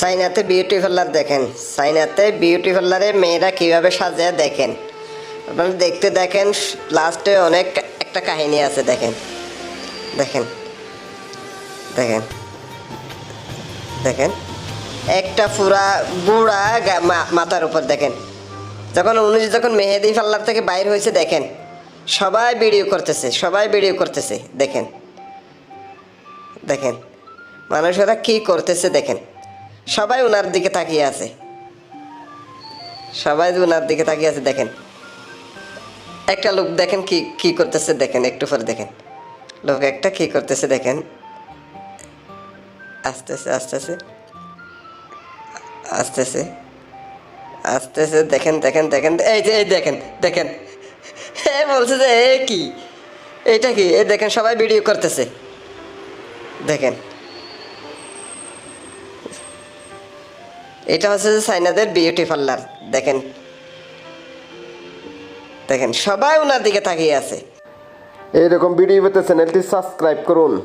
চাইনাতে beauty parlour দেখেন, চাইনাতে beauty পার্লারে মেয়েরা কীভাবে সাজায় দেখেন, আপনারা দেখতে দেখেন। লাস্টে অনেক একটা কাহিনী আছে, দেখেন দেখেন দেখেন দেখেন একটা পুরা বুড়া মাথার উপর দেখেন। যখন মেহেদি পার্লার থেকে বাইর হয়েছে দেখেন, সবাই ভিডিও করতেছে, সবাই ভিডিও করতেছে। দেখেন দেখেন মানুষেরা কি করতেছে দেখেন, সবাই ওনার দিকে তাকিয়ে আছে, সবাই ওনার দিকে তাকিয়ে আছে। দেখেন একটা লোক দেখেন কি কি করতেছে, দেখেন একটু পরে দেখেন লোক একটা কি করতেছে, দেখেন আসতেছে আসতেছে আসতেছে আসতেছে। দেখেন দেখেন দেখেন এই যে এই দেখেন দেখেন এ বলছে যে এ কি, এইটা কি, এই দেখেন সবাই ভিডিও করতেছে। দেখেন এটা হচ্ছে যে চাইনাদের বিউটি পার্লার। দেখেন দেখেন সবাই ওনার দিকে তাকিয়ে আছে। এইরকম ভিডিও পেতে চ্যানেলটি সাবস্ক্রাইব করুন।